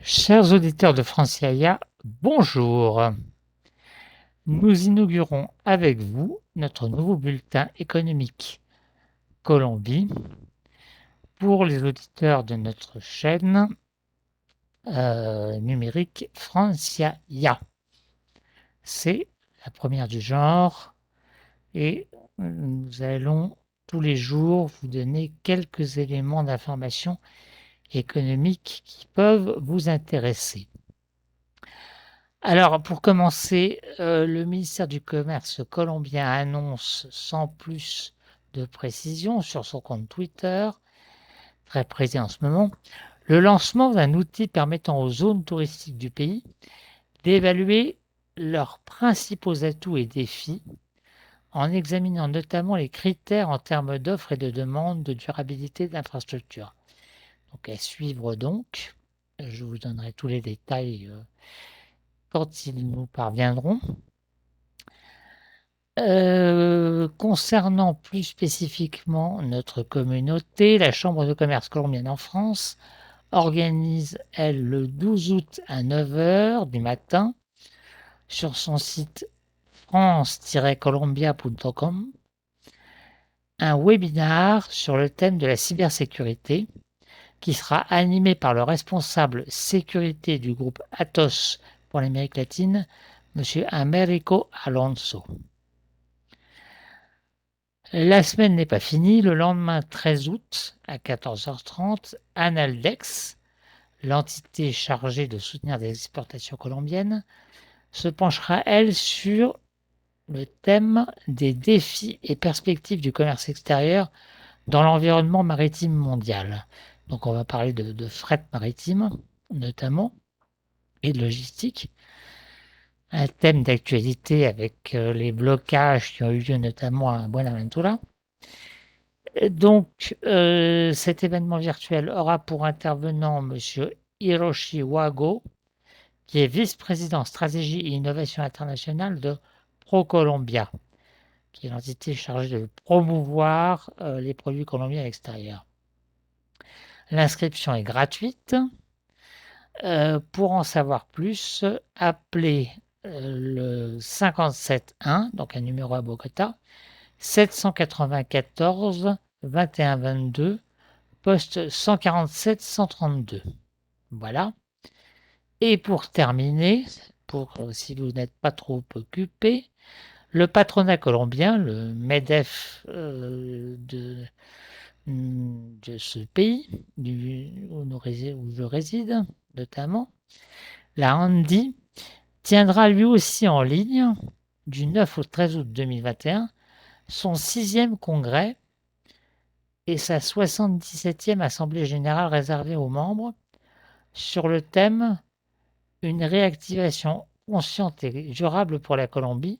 Chers auditeurs de Franciaia, bonjour. Nous inaugurons avec vous notre nouveau bulletin économique Colombie pour les auditeurs de notre chaîne numérique Franciaia. C'est la première du genre et nous allons tous les jours vous donner quelques éléments d'information économique qui peuvent vous intéresser. Alors, pour commencer, le ministère du Commerce colombien annonce sans plus de précision sur son compte Twitter, très présent en ce moment, le lancement d'un outil permettant aux zones touristiques du pays d'évaluer leurs principaux atouts et défis en examinant notamment les critères en termes d'offres et de demande de durabilité d'infrastructures. Donc, à suivre donc, je vous donnerai tous les détails quand ils nous parviendront. Concernant plus spécifiquement notre communauté, la Chambre de commerce colombienne en France organise, elle, le 12 août à 9 heures du matin, sur son site france-colombia.com, un webinar sur le thème de la cybersécurité qui sera animé par le responsable sécurité du groupe Atos pour l'Amérique latine, M. Americo Alonso. La semaine n'est pas finie. Le lendemain 13 août, à 14h30, Analdex, l'entité chargée de soutenir des exportations colombiennes, se penchera, elle, sur le thème des défis et perspectives du commerce extérieur dans l'environnement maritime mondial. Donc on va parler de fret maritime, notamment, et de logistique. Un thème d'actualité avec les blocages qui ont eu lieu notamment à Buenaventura. Donc, cet événement virtuel aura pour intervenant M. Hiroshi Wago, qui est vice-président stratégie et innovation internationale de ProColombia, qui est l'entité chargée de promouvoir les produits colombiens à l'extérieur. L'inscription est gratuite. Pour en savoir plus, appelez le 57 1, donc un numéro à Bogota, 794 21 22, poste 147-132. Voilà. Et pour terminer, si vous n'êtes pas trop occupé, le patronat colombien, le MEDEF de ce pays, où je réside notamment, la ANDI, tiendra lui aussi en ligne, du 9 au 13 août 2021, son 6e congrès et sa 77e assemblée générale réservée aux membres, sur le thème « Une réactivation consciente et durable pour la Colombie ».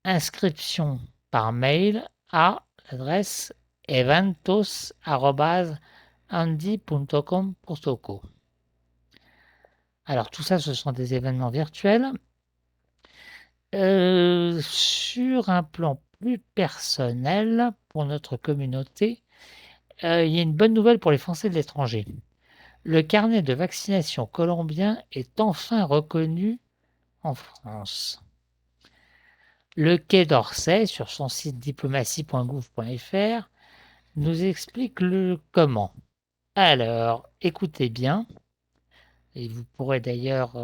Inscription par mail à l'adresse eventos@andi.com.co. Alors tout ça, ce sont des événements virtuels. Sur un plan plus personnel, pour notre communauté, il y a une bonne nouvelle pour les Français de l'étranger. Le carnet de vaccination colombien est enfin reconnu en France. Le Quai d'Orsay, sur son site diplomatie.gouv.fr, nous explique le comment. Alors, écoutez bien, et vous pourrez d'ailleurs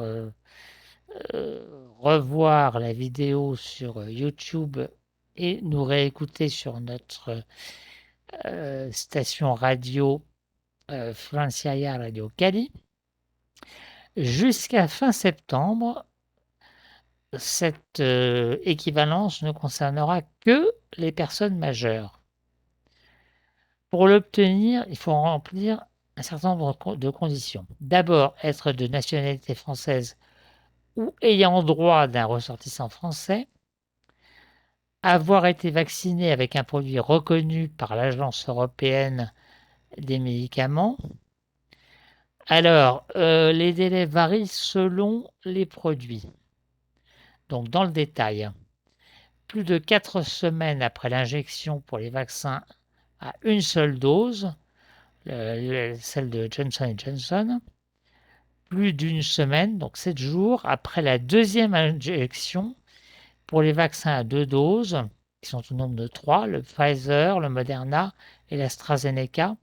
revoir la vidéo sur YouTube et nous réécouter sur notre station radio Franciaia Radio Cali. Jusqu'à fin septembre, cette équivalence ne concernera que les personnes majeures. Pour l'obtenir, il faut remplir un certain nombre de conditions. D'abord, être de nationalité française ou ayant droit d'un ressortissant français, avoir été vacciné avec un produit reconnu par l'Agence européenne des médicaments. Alors, les délais varient selon les produits. Donc, dans le détail, plus de 4 semaines après l'injection pour les vaccins à une seule dose, celle de Johnson & Johnson, plus d'une semaine, donc 7 jours, après la deuxième injection pour les vaccins à 2 doses, qui sont au nombre de 3, le Pfizer, le Moderna et l'AstraZeneca,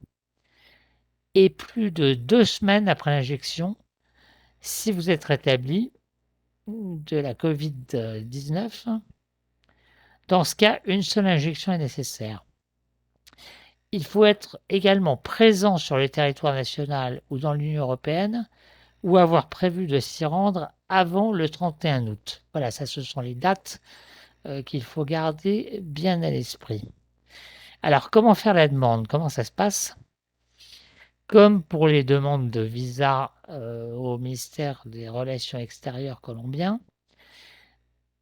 et plus de 2 semaines après l'injection, si vous êtes rétabli de la Covid-19. Dans ce cas, une seule injection est nécessaire. Il faut être également présent sur le territoire national ou dans l'Union européenne ou avoir prévu de s'y rendre avant le 31 août. Voilà, ça ce sont les dates qu'il faut garder bien à l'esprit. Alors, comment faire la demande? Comment ça se passe? Comme pour les demandes de visa au ministère des Relations extérieures colombien,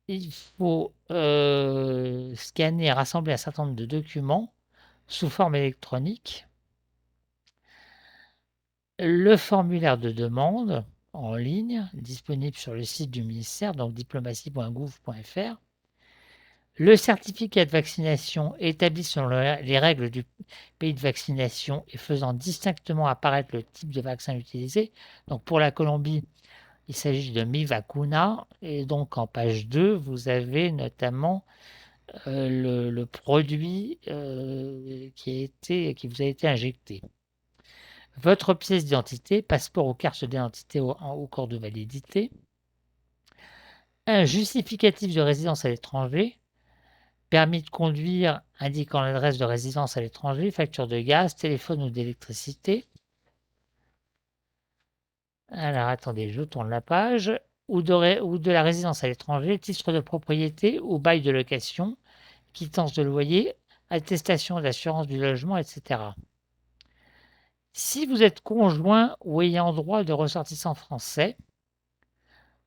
il faut scanner et rassembler un certain nombre de documents sous forme électronique. Le formulaire de demande en ligne, disponible sur le site du ministère, donc diplomatie.gouv.fr. Le certificat de vaccination établi selon les règles du pays de vaccination et faisant distinctement apparaître le type de vaccin utilisé. Donc pour la Colombie, il s'agit de Mi-Vacuna. Et donc en page 2, vous avez notamment le produit qui vous a été injecté. Votre pièce d'identité, passeport ou carte d'identité au cours de validité. Un justificatif de résidence à l'étranger. Permis de conduire indiquant l'adresse de résidence à l'étranger, facture de gaz, téléphone ou d'électricité. Alors attendez, je tourne la page. Ou de la résidence à l'étranger, titre de propriété ou bail de location, quittance de loyer, attestation d'assurance du logement, etc. Si vous êtes conjoint ou ayant droit de ressortissants français,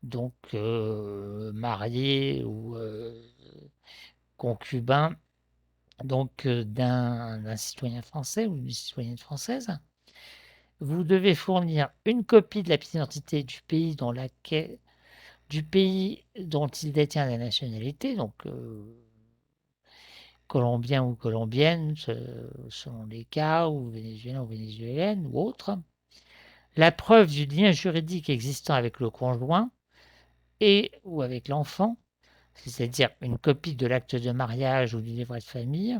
donc marié ou concubin donc d'un citoyen français ou d'une citoyenne française, vous devez fournir une copie de la pièce d'identité du pays dont il détient la nationalité, donc colombien ou colombienne, selon les cas, ou vénézuélien ou vénézuélienne, ou autre. La preuve du lien juridique existant avec le conjoint et ou avec l'enfant, c'est-à-dire une copie de l'acte de mariage ou du livret de famille,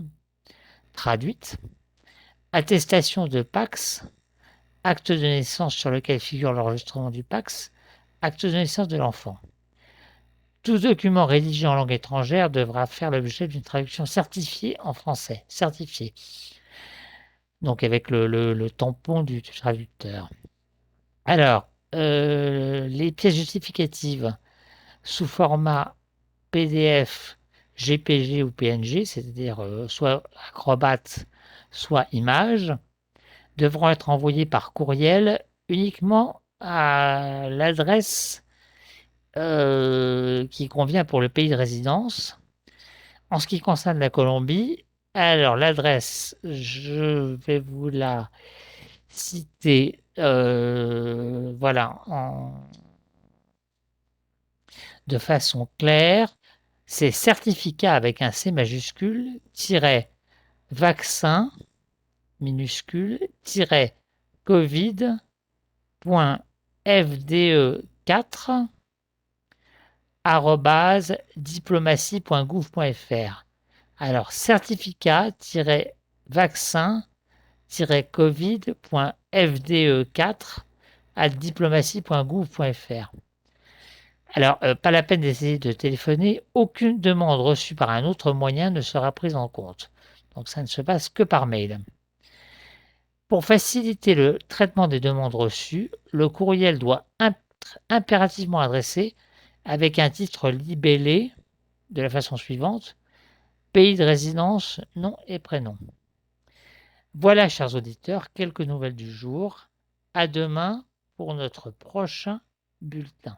traduite, attestation de Pacs, acte de naissance sur lequel figure l'enregistrement du Pacs, acte de naissance de l'enfant. Tout document rédigé en langue étrangère devra faire l'objet d'une traduction certifiée en français. Certifiée. Donc avec le tampon du traducteur. Alors, les pièces justificatives sous format PDF, GPG ou PNG, c'est-à-dire soit Acrobat, soit image, devront être envoyées par courriel uniquement à l'adresse qui convient pour le pays de résidence. En ce qui concerne la Colombie, alors l'adresse, je vais vous la citer voilà, de façon claire. C'est certificat avec un C majuscule, vaccin minuscule, covid.fde4 diplomatie.gouv.fr. Alors, certificat-vaccin-covid.fde4 diplomatie.gouv.fr. Alors, pas la peine d'essayer de téléphoner, aucune demande reçue par un autre moyen ne sera prise en compte. Donc, ça ne se passe que par mail. Pour faciliter le traitement des demandes reçues, le courriel doit être impérativement adressé avec un titre libellé de la façon suivante: pays de résidence, nom et prénom. Voilà, chers auditeurs, quelques nouvelles du jour. À demain pour notre prochain bulletin.